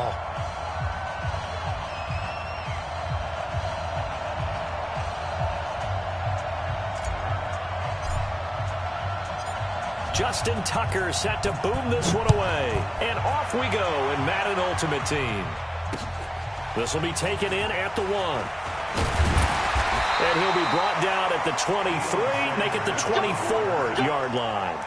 ball. Justin Tucker set to boom this one away. And off we go in Madden Ultimate Team. This will be taken in at the 1. And he'll be brought down at the 23, make it the 24-yard line.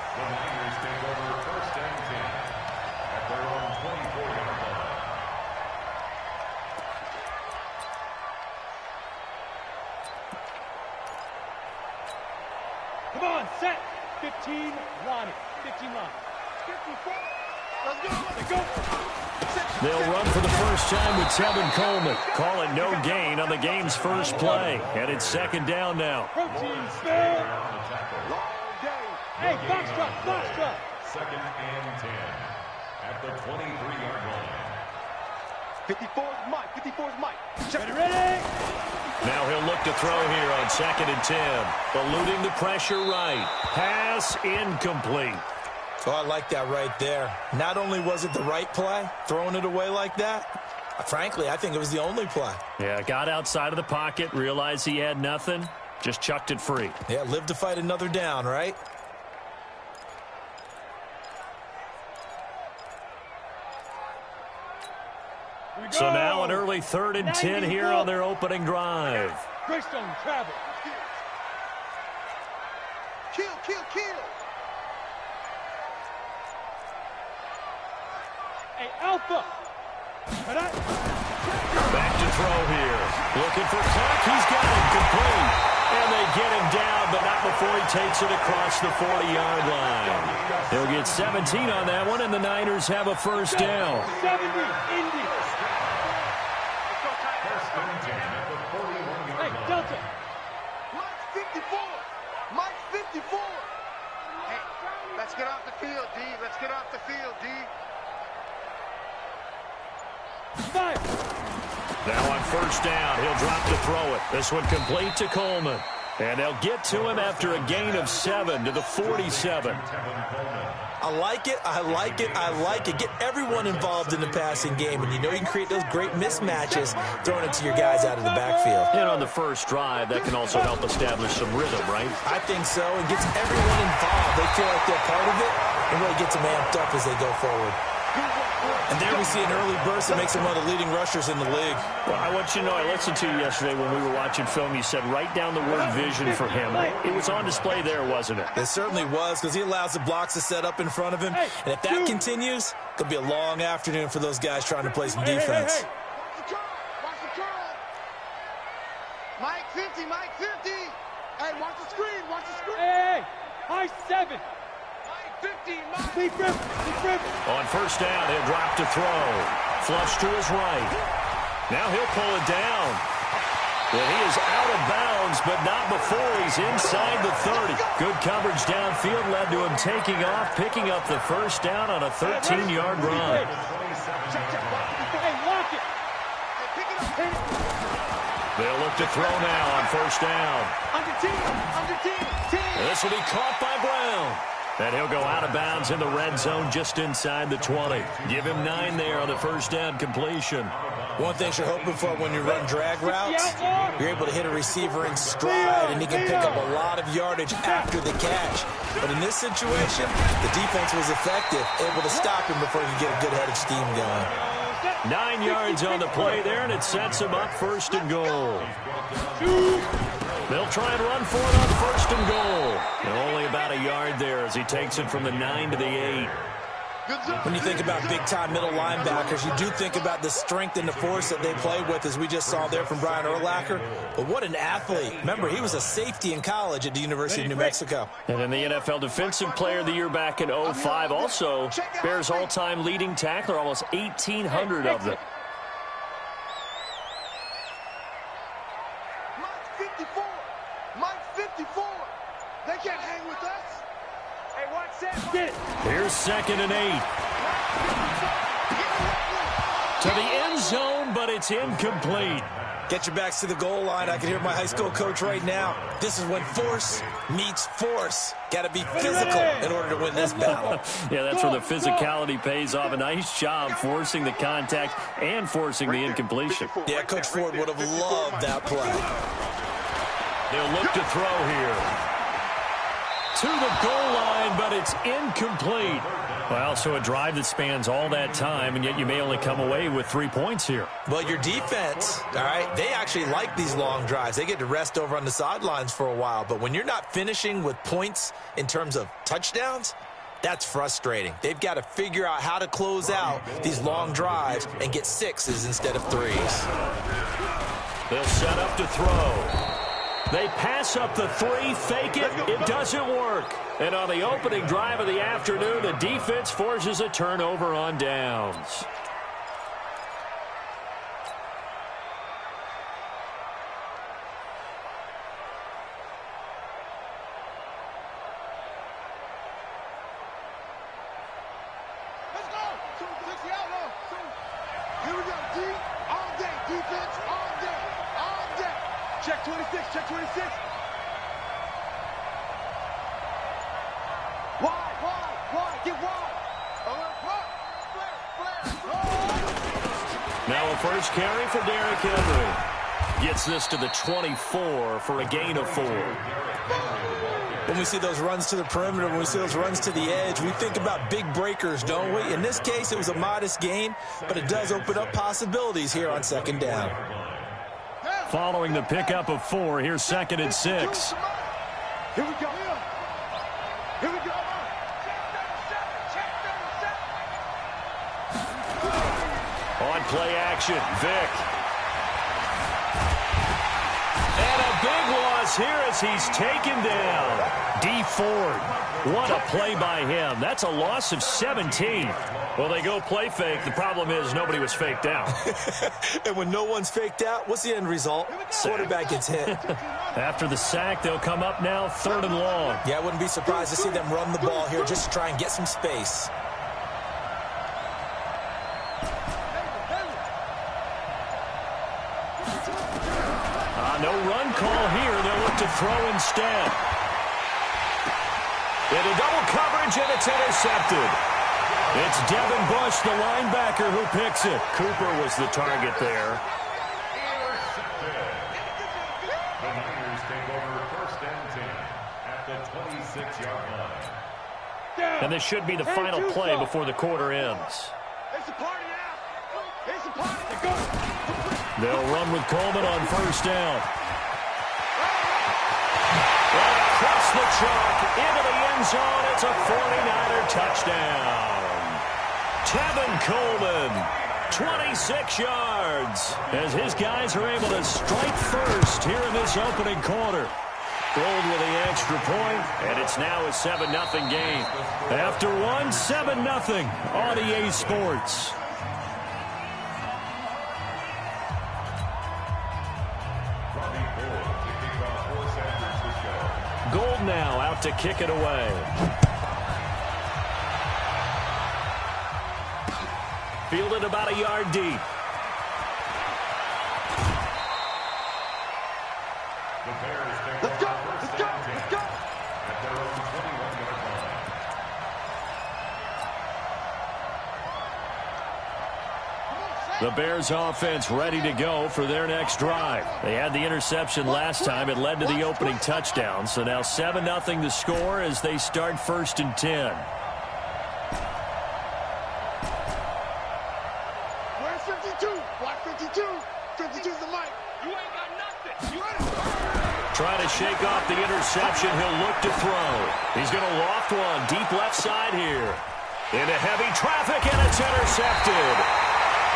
Come on, set. 15, line it. 15 line. 54. Let's go. Let's go. They'll run for the first time with Tevin Coleman. Call it no gain on the game's first play. And it's second down now. Protein spell. Long day. Hey, Foxtrot. Second and 10 at the 23-yard line. 54's Mike. 54's Mike. Ready? Now he'll look to throw here on second and 10. Eluding the pressure right. Pass incomplete. Oh, I like that right there. Not only was it the right play, throwing it away like that, frankly, I think it was the only play. Yeah, got outside of the pocket, realized he had nothing, just chucked it free. Yeah, live to fight another down, right? So now an early 3rd and 10 here on their opening drive. Greystone travel. Kill. Hey, Alpha. Back to throw here. Looking for Clark. He's got him complete. And they get him down, but not before he takes it across the 40-yard line. He'll get 17 on that one, and the Niners have a first down. 70, Indy. Hey, Delta. Mike 54. Hey, let's get off the field, D. Let's get off the field, D. Fire. Now on first down, he'll drop to throw it. This one complete to Coleman. And they'll get to him after a gain of 7 to the 47. I like it. Get everyone involved in the passing game, and you know you can create those great mismatches throwing it to your guys out of the backfield. And on the first drive, that can also help establish some rhythm, right? I think so. It gets everyone involved. They feel like they're part of it and really gets them amped up as they go forward. And there we see an early burst that makes him one of the leading rushers in the league. Well, I want you to know, I listened to you yesterday when we were watching film. You said write down the word vision for him. It was on display there, wasn't it? It certainly was, because he allows the blocks to set up in front of him. And if that continues, it'll be a long afternoon for those guys trying to play some defense. Watch the curl. Mike 50. Hey, watch the screen. Hey, high 7. Mike 50, On first down, he'll drop to throw. Flush to his right. Now he'll pull it down. Well, he is out of bounds, but not before he's inside the 30. Good coverage downfield led to him taking off, picking up the first down on a 13-yard run. Hey, lock it. They'll look to throw now on first down. Under 10. This will be caught by Brown. And he'll go out of bounds in the red zone just inside the 20. Give him 9 there on the first down completion. One thing you're hoping for when you run drag routes, you're able to hit a receiver in stride, and he can pick up a lot of yardage after the catch. But in this situation, the defense was effective, able to stop him before he could get a good head of steam going. 9 yards on the play there, and it sets him up first and goal. They'll try and run for it on first and goal. And only about a yard there as he takes it from the 9 to the 8. When you think about big-time middle linebackers, you do think about the strength and the force that they play with, as we just saw there from Brian Urlacher. But what an athlete. Remember, he was a safety in college at the University of New Mexico. And in the NFL Defensive Player of the Year back in 05, also Bears all-time leading tackler, almost 1,800 of them. Mike 54. They can't hang with us. Hey, watch that. Get it. Here's second and 8. To the end zone, but it's incomplete. Get your backs to the goal line. I can hear my high school coach right now. This is when force meets force. Got to be physical in order to win this battle. Yeah, that's where the physicality pays off. A nice job forcing the contact and forcing the incompletion. Yeah, Coach Ford would have loved that play. They'll look to throw here. To the goal line, but it's incomplete. Well, so a drive that spans all that time, and yet you may only come away with 3 points here. Well, your defense, all right, they actually like these long drives. They get to rest over on the sidelines for a while. But when you're not finishing with points in terms of touchdowns, that's frustrating. They've got to figure out how to close out these long drives and get 6s instead of 3s. They'll set up to throw. They pass up the 3, fake it. It doesn't work. And on the opening drive of the afternoon, the defense forces a turnover on downs. Let's go. 260 out. Here we go. D all day. Defense all day. All day. Check 26. Check 26. Wide. Get wide. Now a first carry for Derrick Henry. Gets this to the 24 for a gain of 4. When we see those runs to the perimeter, when we see those runs to the edge, we think about big breakers, don't we? In this case, it was a modest gain, but it does open up possibilities here on second down. Following the pickup of 4, here's 2nd and 6. Here we go. On play action, Vick. And a big loss here as he's taken down. D. Ford. What a play by him. That's a loss of 17. Well, they go play fake. The problem is nobody was faked out. And when no one's faked out, what's the end result? Quarterback gets hit. After the sack, they'll come up now 3rd and long. Yeah, I wouldn't be surprised to see them run the ball here just to try and get some space. No run call here. They'll look to throw instead. Into double coverage, and it's intercepted. It's Devin Bush, the linebacker, who picks it. Cooper was the target there. The Niners take over 1st and 10 at the 26-yard line. And this should be the final play before the quarter ends. It's a party now. It's a party. They'll run with Coleman on 1st down. And across the chalk, into the end zone, it's a 49er touchdown. Tevin Coleman, 26 yards, as his guys are able to strike first here in this opening quarter. Gold with the extra point, and it's now a 7-0 game. After one, 7-0 on EA Sports. Gold now out to kick it away. Fielded about a yard deep. Let's go. At their own 21-yard line. The Bears offense ready to go for their next drive. They had the interception last time. It led to the opening touchdown. So now 7-0 to score as they start 1st and 10. Where's 52? Block 52. 52's the mic. You ain't got nothing. You ain't Trying to shake off the interception. He'll look to throw. He's going to loft one deep left side here. Into heavy traffic, and it's intercepted.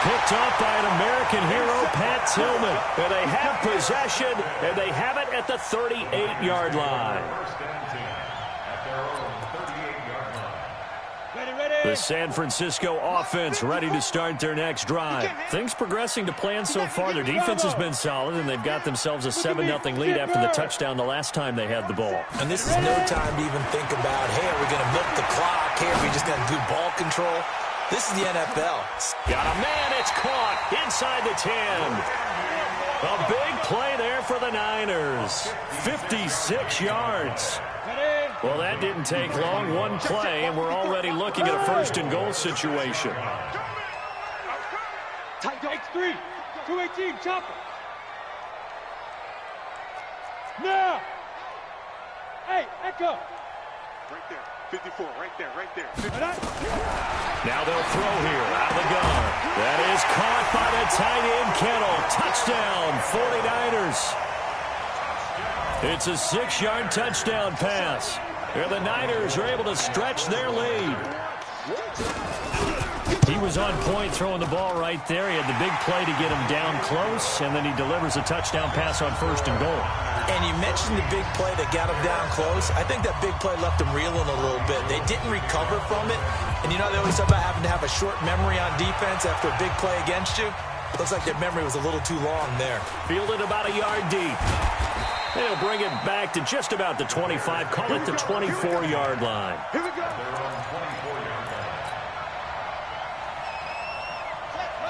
Picked up by an American hero, Pat Tillman. And they have possession, and they have it at the 38-yard line. 1st and 10 at their own 38-yard line. The San Francisco offense ready to start their next drive. Things progressing to plan so far. Their defense has been solid, and they've got themselves a 7-0 lead after the touchdown the last time they had the ball. And this is no time to even think about, hey, are we going to milk the clock? Hey, are we just going to do ball control? This is the NFL. Got a man. It's caught inside the 10. A big play there for the Niners. 56 yards. Well, that didn't take long. One play, and we're already looking at a first-and-goal situation. X3, 218, chopper. Now. Hey, Echo. Right there. 54, right there, right there. Now they'll throw here out of the gun. That is caught by the tight end, Kittle. Touchdown, 49ers. It's a 6-yard touchdown pass. Here the Niners are able to stretch their lead. He was on point throwing the ball right there. He had the big play to get him down close, and then he delivers a touchdown pass on first and goal. And you mentioned the big play that got him down close. I think that big play left him reeling a little bit. They didn't recover from it. And you know, they always talk about having to have a short memory on defense after a big play against you. Looks like their memory was a little too long there. Fielded about a yard deep. They'll bring it back to just about the 25. Call it the 24-yard line. Here we go.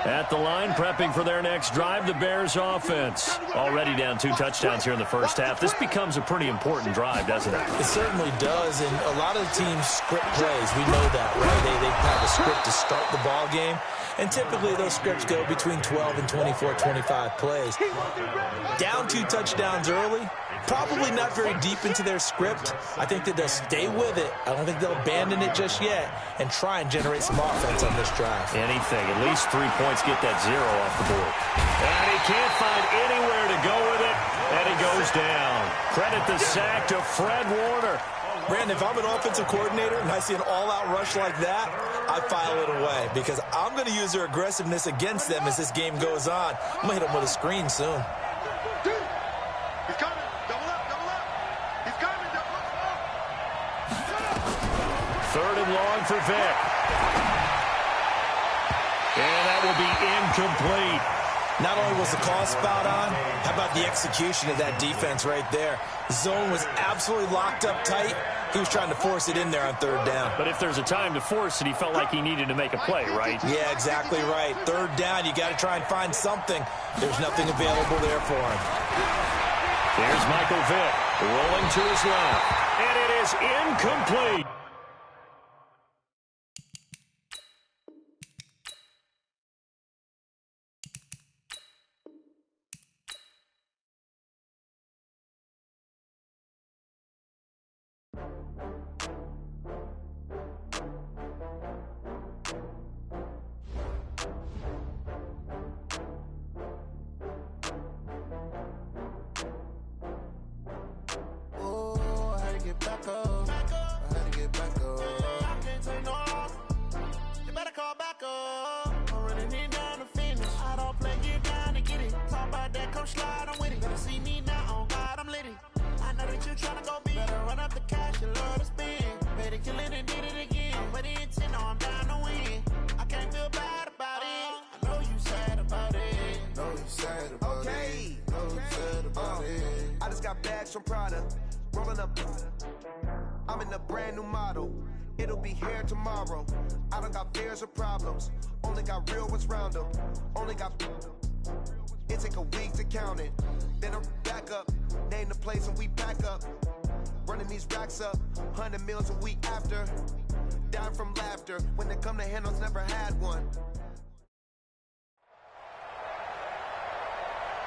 At the line, prepping for their next drive, the Bears offense. Already down 2 touchdowns here in the first half. This becomes a pretty important drive, doesn't it? It certainly does, and a lot of the teams script plays. We know that, right? They have a script to start the ball game, and typically those scripts go between 12 and 24, 25 plays. Down 2 touchdowns early, probably not very deep into their script. I think that they'll stay with it. I don't think they'll abandon it just yet and try and generate some offense on this drive. Anything, at least 3 points, get that 0 off the board. And he can't find anywhere to go with it, and he goes down. Credit the sack to Fred Warner. Brandon, if I'm an offensive coordinator and I see an all-out rush like that, I file it away because I'm going to use their aggressiveness against them as this game goes on. I'm going to hit them with a screen soon. He's coming. Double up, double up. He's coming, double up. 3rd and long for Vic. And that will be incomplete. Not only was the call spot on, how about the execution of that defense right there? The zone was absolutely locked up tight. He was trying to force it in there on 3rd down. But if there's a time to force it, he felt like he needed to make a play, right? Yeah, exactly right. 3rd down, you got to try and find something. There's nothing available there for him. There's Michael Vick rolling to his left. And it is incomplete. Some product, rolling up. I'm in a brand new model. It'll be here tomorrow. I don't got fears or problems. Only got real ones round them. Only got. It take a week to count it. Then I'm back up. Name the place and we back up. Running these racks up. 100 meals a week after. Dying from laughter. When it come to handles, never had one.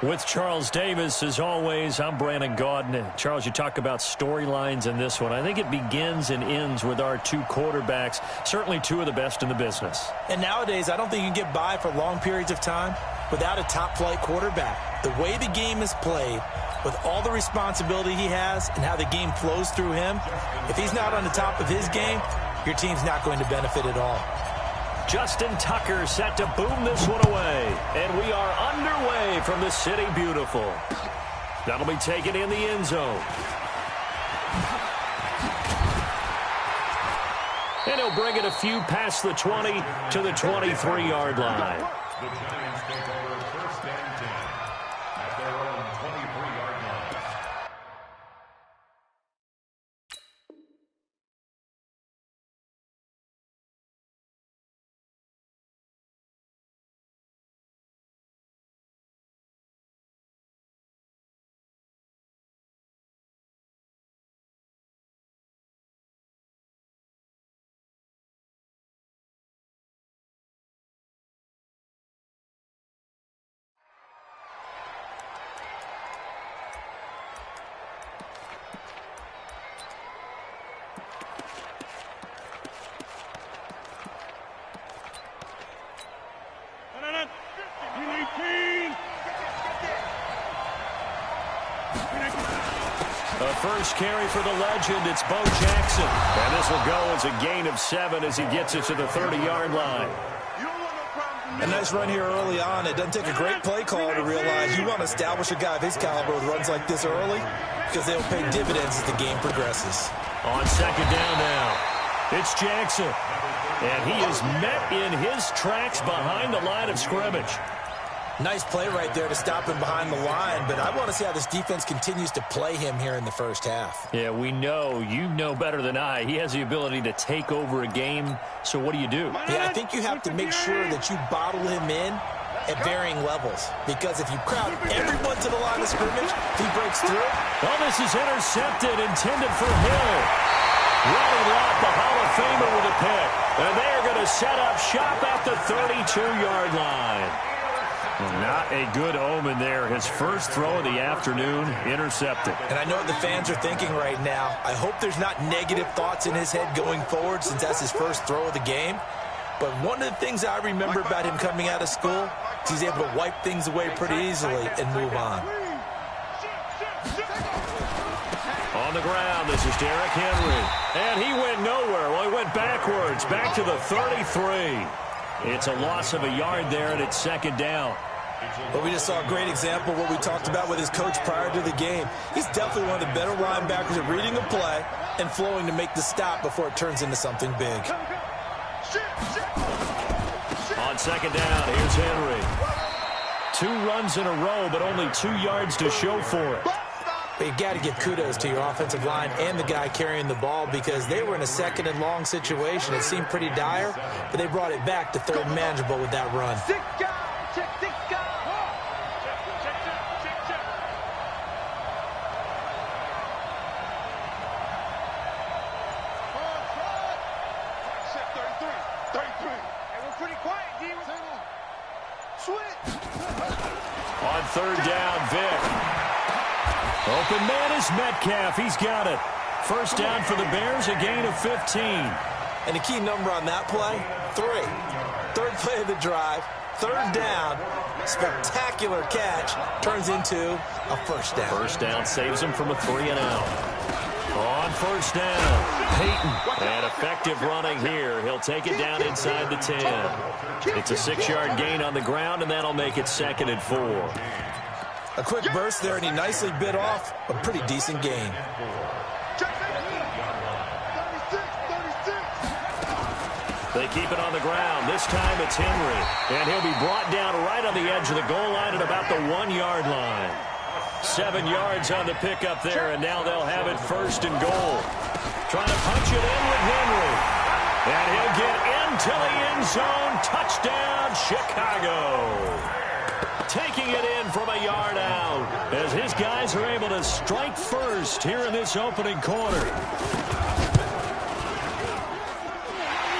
With Charles Davis, as always, I'm Brandon Gaudin. Charles, you talk about storylines in this one. I think it begins and ends with our 2 quarterbacks, certainly 2 of the best in the business. And nowadays, I don't think you can get by for long periods of time without a top-flight quarterback. The way the game is played, with all the responsibility he has and how the game flows through him, if he's not on the top of his game, your team's not going to benefit at all. Justin Tucker set to boom this one away. And we are underway from the City Beautiful. That'll be taken in the end zone. And he'll bring it a few past the 20 to the 23-yard line. A first carry for the legend. It's Bo Jackson. And this will go as a gain of 7 as he gets it to the 30-yard line. A nice run here early on. It doesn't take a great play caller to realize you want to establish a guy of his caliber with runs like this early because they'll pay dividends as the game progresses. On second down now, it's Jackson. And he is met in his tracks behind the line of scrimmage. Nice play right there to stop him behind the line, but I want to see how this defense continues to play him here in the first half. Yeah, we know. You know better than I. He has the ability to take over a game, so what do you do? Yeah, I think you have to make sure that you bottle him in at varying levels, because if you crowd everyone to the line of scrimmage, if he breaks through. Well, this is intercepted, intended for Hill. Ronnie Lott, the Hall of Famer, with a pick. And they are going to set up shop at the 32-yard line. Not a good omen there. His first throw of the afternoon, intercepted. And I know what the fans are thinking right now. I hope there's not negative thoughts in his head going forward since that's his first throw of the game. But one of the things I remember about him coming out of school is he's able to wipe things away pretty easily and move on. On the ground, this is Derrick Henry. And he went nowhere. Well, he went backwards, back to the 33. It's a loss of a yard there, and it's second down. But we just saw a great example of what we talked about with his coach prior to the game. He's definitely one of the better linebackers at reading a play and flowing to make the stop before it turns into something big. On second down, here's Henry. 2 runs in a row, but only 2 yards to show for it. But you got to give kudos to your offensive line and the guy carrying the ball because they were in a second and long situation. It seemed pretty dire, but they brought it back to third and manageable with that run. On third down, Vick. Open man is Metcalf. He's got it. First down for the Bears, a gain of 15. And the key number on that play, 3. Third play of the drive, third down, spectacular catch, turns into a first down. First down saves him from a 3-and-out. On first down, Peyton. And effective running here. He'll take it down inside the 10. It's a 6-yard gain on the ground, and that'll make it second and 4. A quick burst there, and he nicely bit off a pretty decent gain. They keep it on the ground. This time it's Henry. And he'll be brought down right on the edge of the goal line at about the 1-yard line. 7 yards on the pickup there, and now they'll have it first and goal. Trying to punch it in with Henry. And he'll get into the end zone. Touchdown, Chicago. Taking it in from a yard out as his guys are able to strike first here in this opening quarter.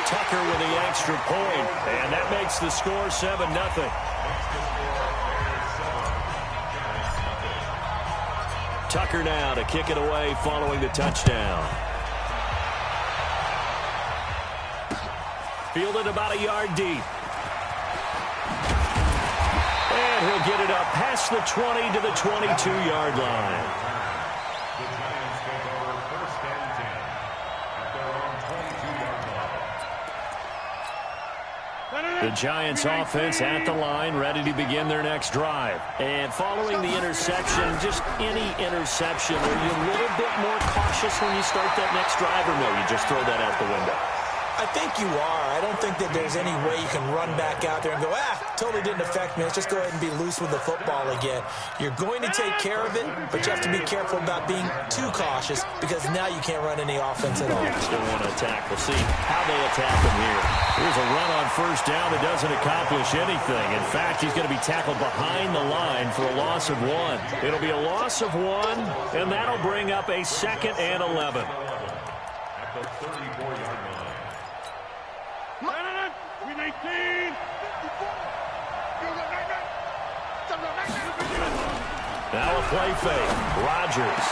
Tucker with the extra point, and that makes the score 7-0. Tucker now to kick it away following the touchdown. Fielded about a yard deep. And he'll get it up past the 20 to the 22-yard line. The Giants take over first and 10 at their own 22-yard line. The Giants offense at the line, ready to begin their next drive. And following the interception, just any interception, are you a little bit more cautious when you start that next drive, or no, you just throw that out the window? I think you are. I don't think that there's any way you can run back out there and go, totally didn't affect me. Let's just go ahead and be loose with the football again. You're going to take care of it, but you have to be careful about being too cautious because now you can't run any offense at all. Still want to attack. We'll see how they attack him here. Here's a run on first down that doesn't accomplish anything. In fact, he's going to be tackled behind the line for a loss of 1. It'll be a loss of 1, and that'll bring up a 2nd and 11. At the 34-yard line. Now a play fake. Rodgers.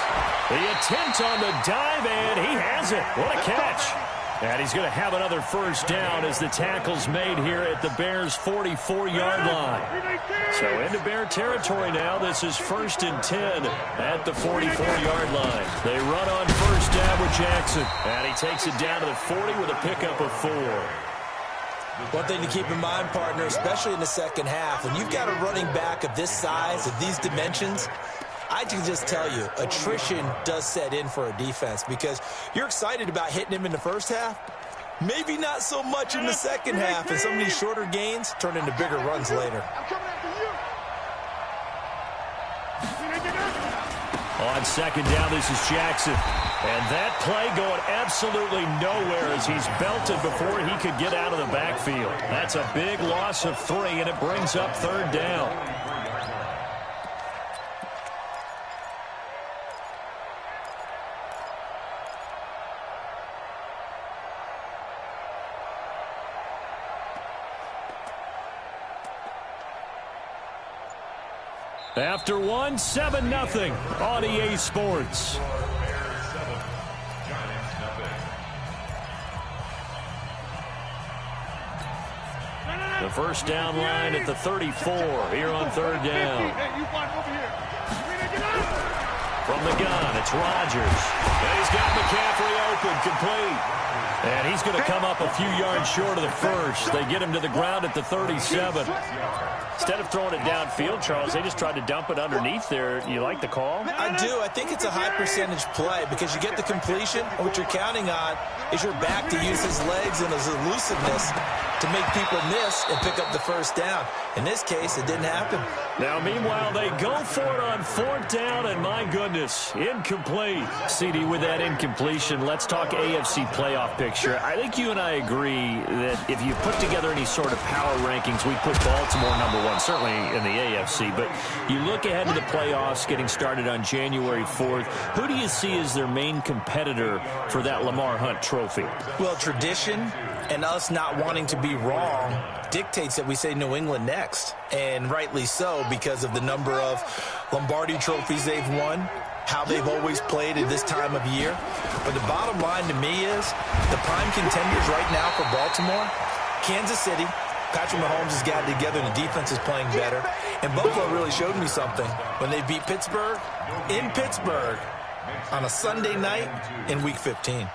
The attempt on the dive, and he has it. What a catch. And he's going to have another first down as the tackle's made here at the Bears' 44-yard line. So into Bear territory now. This is 1st and 10 at the 44-yard line. They run on first down with Jackson. And he takes it down to the 40 with a pickup of 4. One thing to keep in mind, partner, especially in the second half, when you've got a running back of this size, of these dimensions, I can just tell you, attrition does set in for a defense because you're excited about hitting him in the first half. Maybe not so much in the second half, and some of these shorter gains turn into bigger runs later. On second down, this is Jackson. And that play going absolutely nowhere as he's belted before he could get out of the backfield. That's a big loss of 3, and it brings up 3rd down. After 1, 7-0 on EA Sports. The first down line at the 34 here on 3rd down. From the gun, it's Rodgers. And he's got McCaffrey open, complete. And he's going to come up a few yards short of the first. They get him to the ground at the 37. Instead of throwing it downfield, Charles, they just tried to dump it underneath there. You like the call? I do. I think it's a high percentage play because you get the completion, and what you're counting on is your back to use his legs and his elusiveness to make people miss and pick up the first down. In this case, it didn't happen. Now, meanwhile, they go for it on 4th down, and my goodness, incomplete. CD, with that incompletion, let's talk AFC playoff picture. I think you and I agree that if you put together any sort of power rankings, we put Baltimore #1, certainly in the AFC. But you look ahead to the playoffs getting started on January 4th. Who do you see as their main competitor for that Lamar Hunt trophy? Well, tradition and us not wanting to be wrong dictates that we say New England next. And rightly so, because of the number of Lombardi trophies they've won, how they've always played at this time of year. But the bottom line to me is the prime contenders right now for Baltimore, Kansas City. Patrick Mahomes has got it together and the defense is playing better. And Buffalo really showed me something when they beat Pittsburgh in Pittsburgh on a Sunday night in Week 15.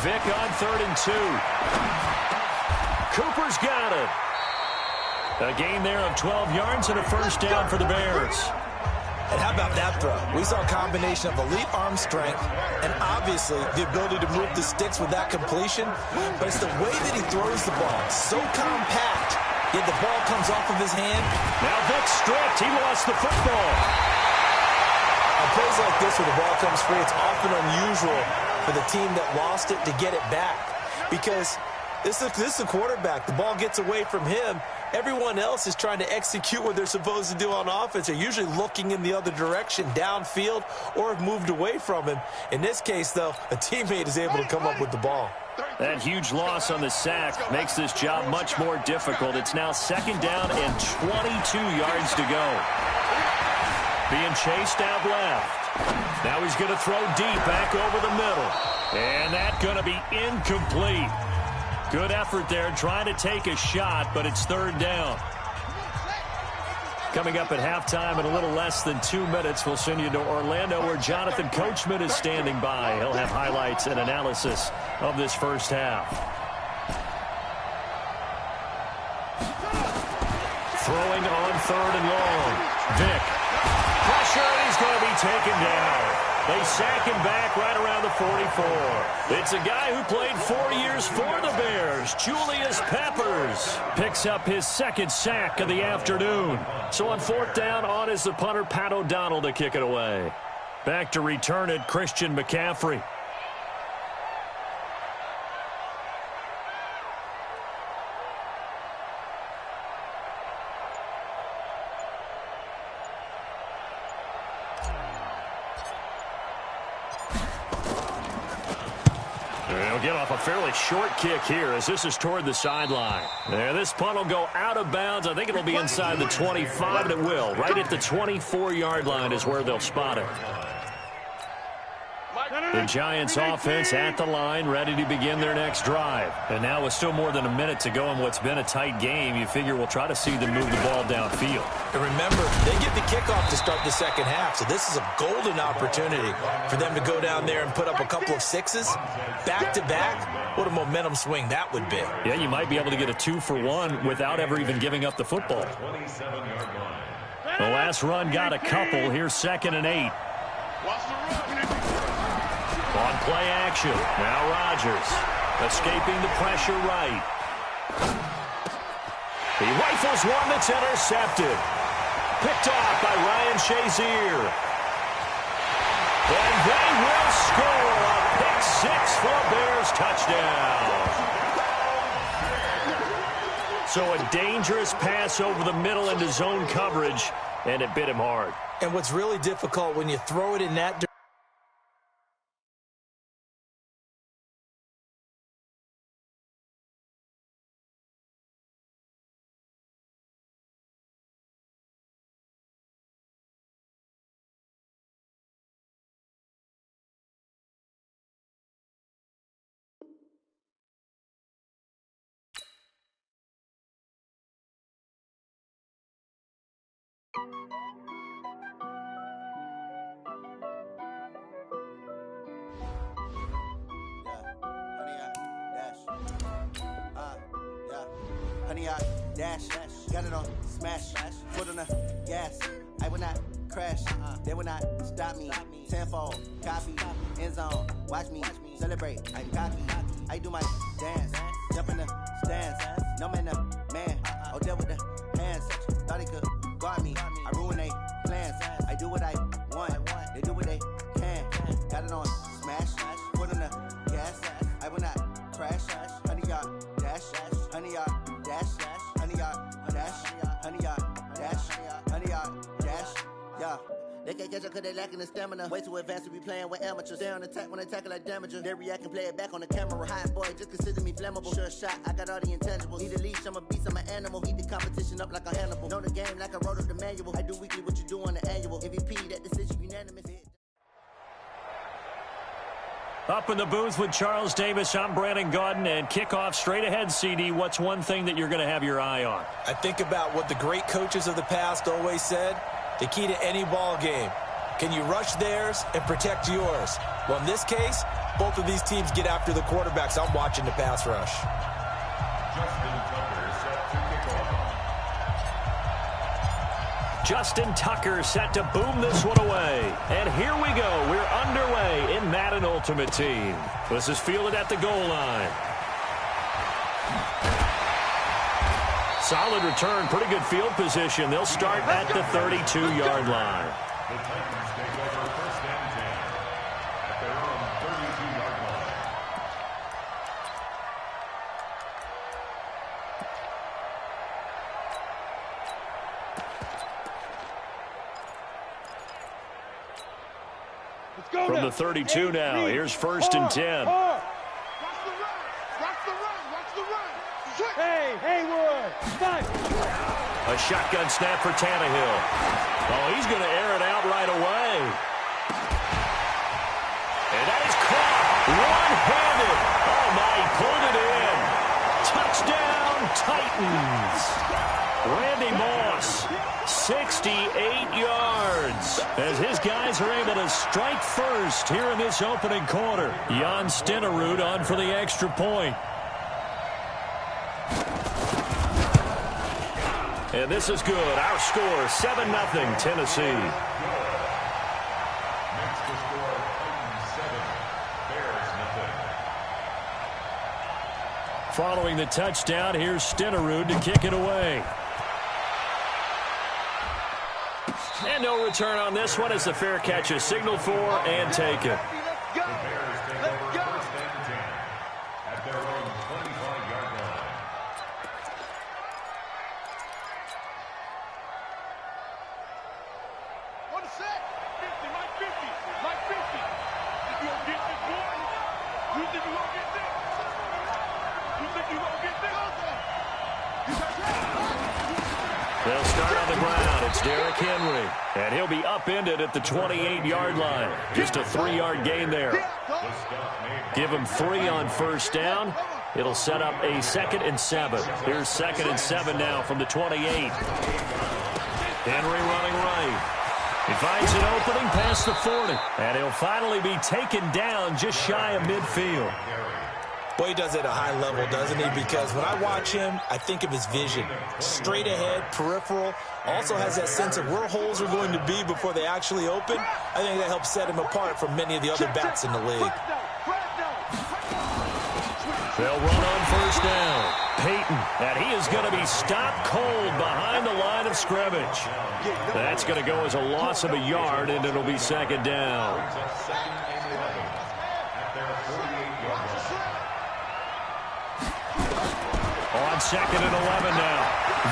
Vick on 3rd and 2. Cooper's got it. A gain there of 12 yards and a first down for the Bears. And how about that throw? We saw a combination of elite arm strength and obviously the ability to move the sticks with that completion. But it's the way that he throws the ball. So compact, yet the ball comes off of his hand. Now Vick stripped. He lost the football. On plays like this where the ball comes free, it's often unusual for the team that lost it to get it back. Because this is a quarterback. The ball gets away from him. Everyone else is trying to execute what they're supposed to do on offense. They're usually looking in the other direction, downfield, or have moved away from him. In this case, though, a teammate is able to come up with the ball. That huge loss on the sack makes this job much more difficult. It's now 2nd down and 22 yards to go. Being chased out left. Now he's going to throw deep back over the middle. And that's going to be incomplete. Good effort there trying to take a shot, but it's 3rd down. Coming up at halftime in a little less than 2 minutes, we'll send you to Orlando where Jonathan Coachman is standing by. He'll have highlights and analysis of this first half. Throwing on 3rd and long. Vick. Pressure, and he's going to be taken down. They sack him back right around the 44. It's a guy who played 4 years for the Bears, Julius Peppers. Picks up his 2nd sack of the afternoon. So on 4th down, on is the punter, Pat O'Donnell, to kick it away. Back to return it, Christian McCaffrey. They'll get off a fairly short kick here as this is toward the sideline. There, this punt will go out of bounds. I think it'll be inside the 25, and it will. Right at the 24-yard line is where they'll spot it. The Giants offense at the line, ready to begin their next drive. And now with still more than a minute to go in what's been a tight game, you figure we'll try to see them move the ball downfield. And remember, they get the kickoff to start the second half, so this is a golden opportunity for them to go down there and put up a couple of sixes back-to-back. What a momentum swing that would be. Yeah, you might be able to get a 2-for-1 without ever even giving up the football. The last run got a couple. Here's 2nd and 8. On play action. Now Rodgers escaping the pressure right. He rifles one that's intercepted. Picked off by Ryan Shazier. And they will score a pick six for a Bears touchdown. So a dangerous pass over the middle into zone coverage, and it bit him hard. And what's really difficult when you throw it in that direction, Honey, I dash, got it on smash, foot on the gas. I will not crash, they will not stop me. Tenfold, copy, end zone, watch me celebrate. I'm cocky, I do my dance, jump in the stands. No man, the man, oh, deal with the hands. Thought he could guard me, I ruin they plans. I do what I want, they do what they can. Got it on smash, foot on the gas. I will not crash, honey, y'all dash, honey, y'all. Honey, yeah. They can't catch up cause they lacking the stamina. Way too advanced to be playing with amateurs. They on attack when they tackle like damager. They react and play it back on the camera. Hot boy, just consider me flammable. Sure shot, I got all the intangibles. Need a leash, I'm a beast, I'm an animal. Heat the competition up like a Hannibal. Know the game like I wrote up the manual. I do weekly what you do on the annual. MVP, that decision unanimous. Up in the booth with Charles Davis, I'm Brandon Gaudin, and kickoff straight ahead, CD. What's one thing that you're going to have your eye on? I think about what the great coaches of the past always said. The key to any ball game. Can you rush theirs and protect yours? Well, in this case, both of these teams get after the quarterbacks. I'm watching the pass rush. Justin Tucker set to boom this one away. And here we go. We're underway in Madden Ultimate Team. This is fielded at the goal line. Solid return, pretty good field position. They'll start at the 32-yard line. The Titans take over 1st and 10 at their own 32-yard line. Let's go From now. the 32 now, here's 1st and 10. Watch the run. Watch the run. Watch the run. Switch. Hey, Haywood. Fight. A shotgun snap for Tannehill. Oh, he's going to air it out right away. And that is caught one-handed. Oh, my, he pulled it in. Touchdown, Titans. Randy Moss, 68 yards, as his guys are able to strike first here in this opening quarter. Jan Stenerud on for the extra point. And this is good. Our score, 7-0, Tennessee. Next to score, Titans 7, Bears 0. Following the touchdown, here's Stenerud to kick it away. And no return on this one as the fair catch is signaled for and taken. The Bears take over 1st and 10 at their own 25-yard line. One set. 50, Mike 50. Mike 50. If you don't get this one. You think you won't get this? You think you won't get this? They'll start on the ground. It's Derrick Henry. And he'll be upended at the 28-yard line. Just a 3-yard gain there. Give him 3 on first down. It'll set up a 2nd and 7. Here's 2nd and 7 now from the 28. Henry running right. He finds an opening past the 40. And he'll finally be taken down just shy of midfield. Boy, he does it at a high level, doesn't he? Because when I watch him, I think of his vision. Straight ahead, peripheral. Also has that sense of where holes are going to be before they actually open. I think that helps set him apart from many of the other backs in the league. They'll run on first down. Peyton, and he is going to be stopped cold behind the line of scrimmage. That's going to go as a loss of a yard, and it'll be 2nd down. On 2nd and 11 now.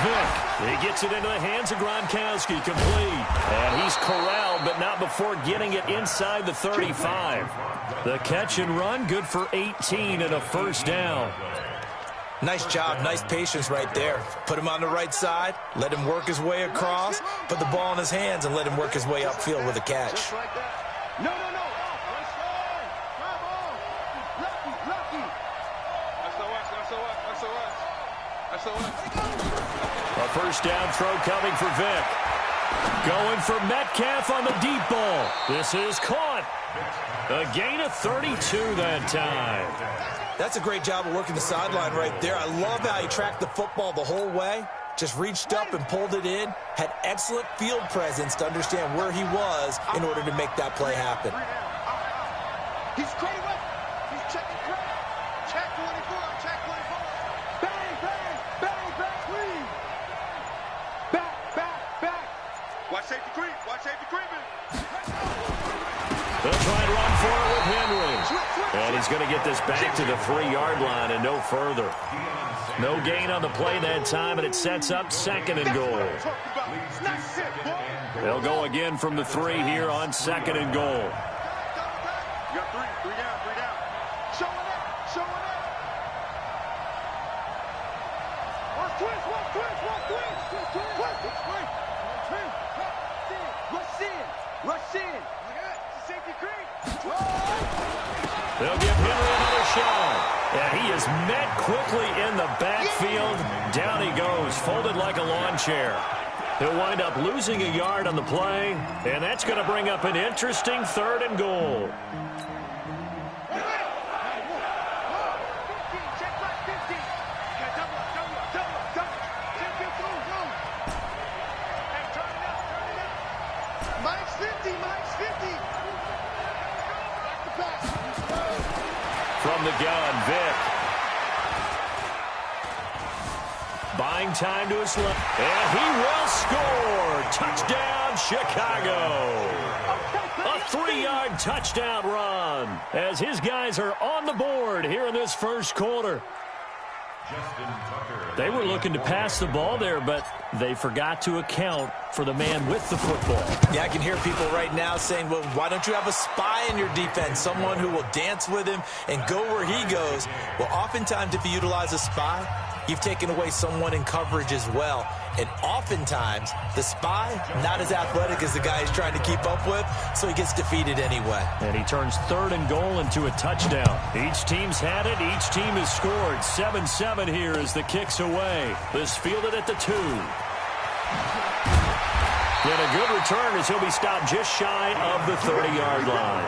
Vick, he gets it into the hands of Gronkowski, complete. And he's corralled, but not before getting it inside the 35. The catch and run, good for 18 and a first down. Nice job, nice patience right there. Put him on the right side, let him work his way across, put the ball in his hands, and let him work his way upfield with a catch. No. A first down throw coming for Vick. Going for Metcalf on the deep ball. This is caught. A gain of 32 that time. That's a great job of working the sideline right there. I love how he tracked the football the whole way. Just reached up and pulled it in. Had excellent field presence to understand where he was in order to make that play happen. He's straight away. He's checking credit. Check 24. Check 24. Bang, please. Back. Watch safety creep. Watch safety creeping. They'll try and run for it with Henry. And he's going to get this back to the 3-yard line and no further. No gain on the play that time, and it sets up 2nd and goal. They'll go again from the 3 here on 2nd and goal. You got 3 down. Showing up. One twist. Rush in. Safety creep. They'll give Henry another shot. And he is met quickly in the backfield. Down he goes, folded like a lawn chair. He'll wind up losing a yard on the play, and that's going to bring up an interesting 3rd and goal. From the gun, Vick. Buying time to his left. And he will score. Touchdown, Chicago. A 3-yard touchdown run as his guys are on the board here in this first quarter. They were looking to pass the ball there, but they forgot to account for the man with the football. Yeah, I can hear people right now saying, well, why don't you have a spy in your defense, someone who will dance with him and go where he goes? Well, oftentimes if you utilize a spy, you've taken away someone in coverage as well. And oftentimes, the spy, not as athletic as the guy he's trying to keep up with, so he gets defeated anyway. And he turns 3rd and goal into a touchdown. Each team's had it. Each team has scored. 7-7 here as the kick's away. This fielded at the 2. Then a good return as he'll be stopped just shy of the 30-yard line.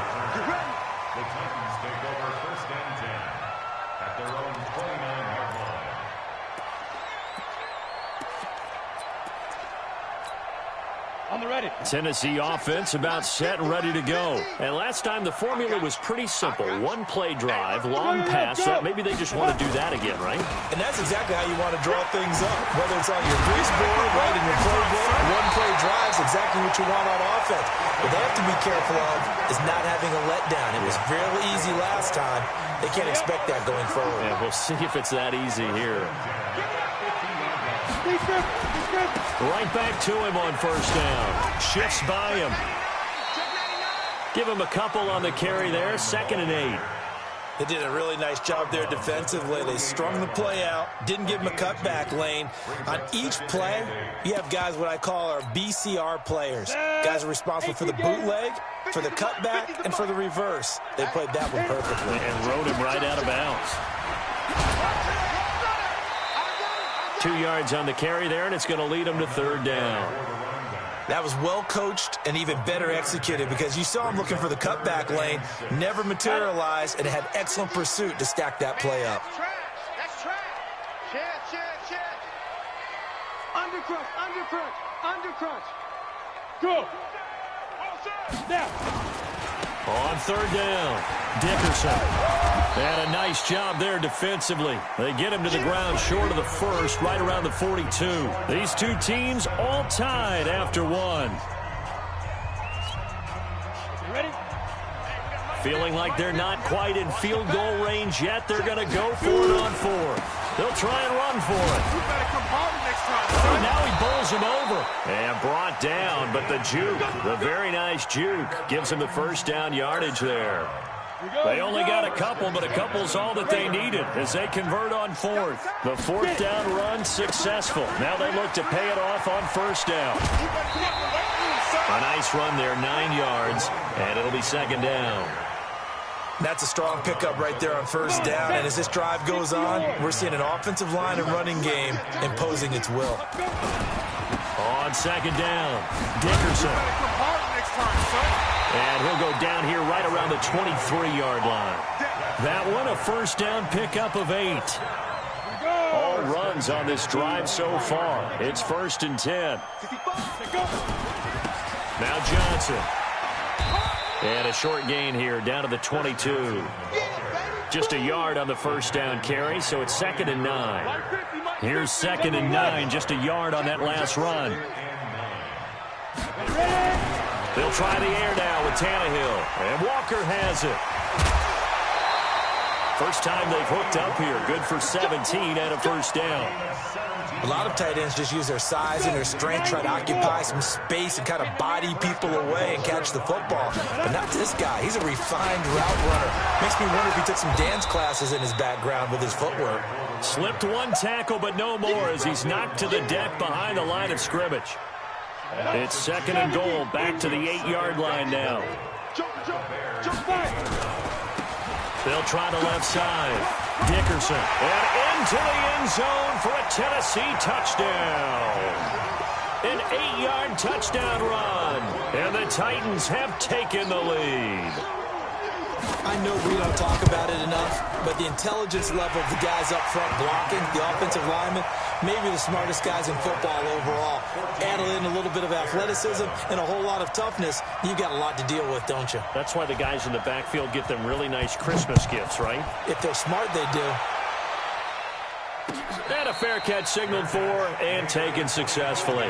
The Titans take over 1st and 10 at their own 29-yard line. On the ready. Tennessee offense about set and ready to go. And last time the formula was pretty simple. 1-play drive, long pass. So maybe they just want to do that again, right? And that's exactly how you want to draw things up. Whether it's on your grease board, right, in your playbook, 1-play drive is exactly what you want on offense. What they have to be careful of is not having a letdown. It was fairly easy last time. They can't expect that going forward. Yeah, we'll see if it's that easy here. Right back to him on first down. Shifts by him. Give him a couple on the carry there. 2nd and 8. They did a really nice job there defensively. They strung the play out, didn't give him a cutback lane. On each play, you have guys what I call our BCR players. Guys are responsible for the bootleg, for the cutback, and for the reverse. They played that one perfectly. And rode him right out of bounds. 2 yards on the carry there, and it's going to lead him to third down. That was well coached and even better executed because you saw him looking for the cutback lane, never materialized, and had excellent pursuit to stack that play up. That's trash. Check. Undercrunch. Go. Now. On third down, Dickerson. And a nice job there defensively. They get him to the ground short of the first, right around the 42. These two teams all tied after one. Ready? Feeling like they're not quite in field goal range yet, they're going to go for it on fourth. They'll try and run for it. You better come home next time, And son. now he bowls him over. And brought down, but the juke, the very nice juke, gives him the first down yardage there. They only got a couple, but a couple's all that they needed as they convert on fourth. The fourth down run successful. Now they look to pay it off on first down. A nice run there, 9 yards, and it'll be second down. That's a strong pickup right there on first down, and as this drive goes on, we're seeing an offensive line and running game imposing its will. On second down, Dickerson. And he'll go down here right around the 23-yard line. That one, a first down pickup of 8. All runs on this drive so far. It's 1st and 10. Now Johnson. And a short gain here down to the 22. Just a yard on the first down carry, so it's 2nd and 9. Here's 2nd and 9, just a yard on that last run. They'll try the air now with Tannehill. And Walker has it. First time they've hooked up here. Good for 17 and a first down. A lot of tight ends just use their size and their strength, try to occupy some space and kind of body people away and catch the football. But not this guy. He's a refined route runner. Makes me wonder if he took some dance classes in his background with his footwork. Slipped one tackle, but no more as he's knocked to the deck behind the line of scrimmage. It's 2nd and goal, back to the 8-yard line now. They'll try the left side. Dickerson. And into the end zone for a Tennessee touchdown. An 8-yard touchdown run. And the Titans have taken the lead. I know we don't talk about it enough, but the intelligence level of the guys up front blocking, the offensive linemen, maybe the smartest guys in football overall. Add in a little bit of athleticism and a whole lot of toughness, you got a lot to deal with, don't you? That's why the guys in the backfield get them really nice Christmas gifts, right? If they're smart, they do. And a fair catch signaled for and taken successfully.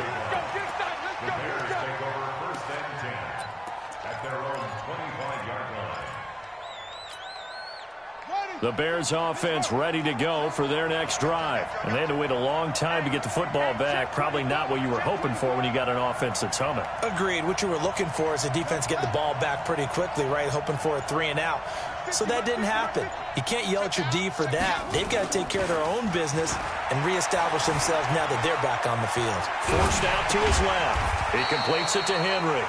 The Bears offense ready to go for their next drive. And they had to wait a long time to get the football back. Probably not what you were hoping for when you got an offense that's humming. Agreed. What you were looking for is the defense getting the ball back pretty quickly, right? Hoping for a 3 and out. So that didn't happen. You can't yell at your D for that. They've got to take care of their own business and reestablish themselves now that they're back on the field. Forced out to his left. He completes it to Henry.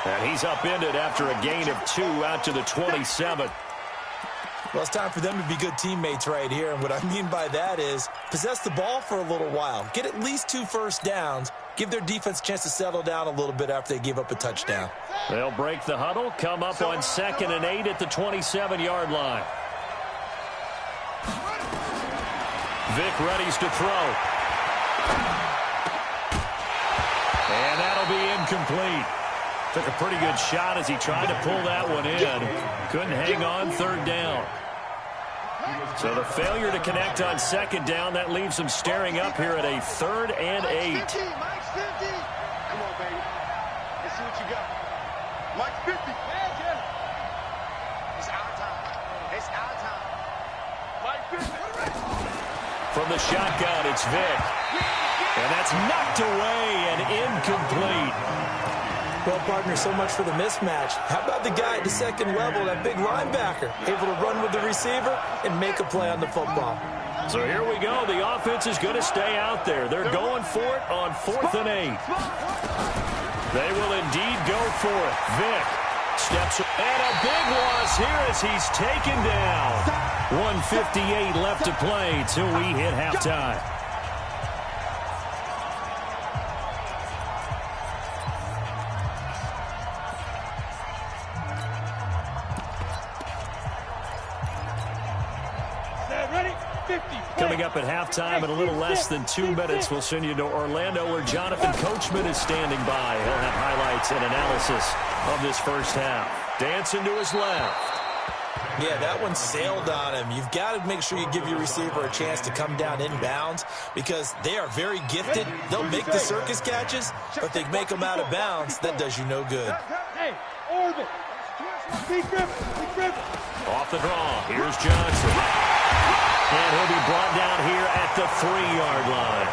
And he's upended after a gain of 2 out to the 27. Well, it's time for them to be good teammates right here. And what I mean by that is possess the ball for a little while. Get at least 2 first downs. Give their defense a chance to settle down a little bit after they give up a touchdown. They'll break the huddle, come up on 2nd and 8 at the 27-yard line. Vic readies to throw. And that'll be incomplete. Took a pretty good shot as he tried to pull that one in. Couldn't hang on 3rd down. So the failure to connect on 2nd down, that leaves them staring up here at a 3rd and 8. Mike's 50. Come on, baby. Let's see what you got. Mike's 50. It's our time. It's our time. Mike's 50. From the shotgun, it's Vic. And that's knocked away and incomplete. Well, partner, so much for the mismatch. How about the guy at the second level, that big linebacker, able to run with the receiver and make a play on the football? So here we go. The offense is going to stay out there. They're going for it on 4th and 8. They will indeed go for it. Vick steps up. And a big loss here as he's taken down. 1:58 left to play till we hit halftime. Coming up at halftime in a little less than 2 minutes, we'll send you to Orlando where Jonathan Coachman is standing by. He'll have highlights and analysis of this first half. Dancing to his left. Yeah, that one sailed on him. You've got to make sure you give your receiver a chance to come down inbounds because they are very gifted. They'll make the circus catches, but they make them out of bounds. That does you no good. Hey, orbit. Big grip. Off the draw. Here's Johnson. And he'll be brought down here at the 3-yard line.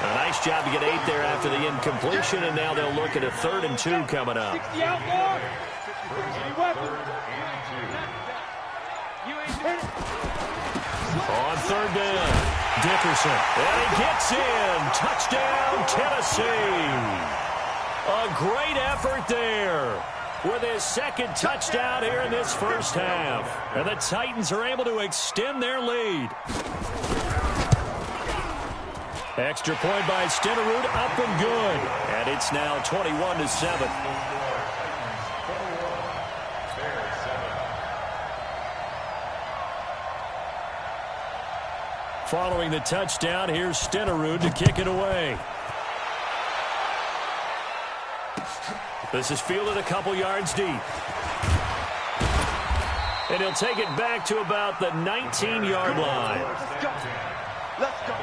A nice job to get 8 there after the incompletion, and now they'll look at a 3rd and 2 coming up. 60 out more. On 3rd down, Dickerson. And he gets in. Touchdown, Tennessee. A great effort there with his 2nd touchdown here in this first half. And the Titans are able to extend their lead. Extra point by Stenerud, up and good. And it's now 21-7. Following the touchdown, here's Stenerud to kick it away. This is fielded a couple yards deep. And he'll take it back to about the 19-yard line. Let's go.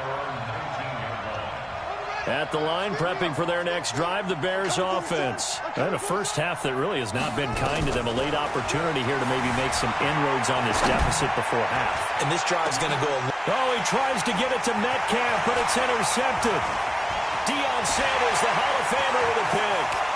At the line, prepping for their next drive, the Bears offense. And a first half that really has not been kind to them. A late opportunity here to maybe make some inroads on this deficit before half. And this drive's going to go Oh, he tries to get it to Metcalf, but it's intercepted. Deion Sanders, the Hall of Famer, with a pick.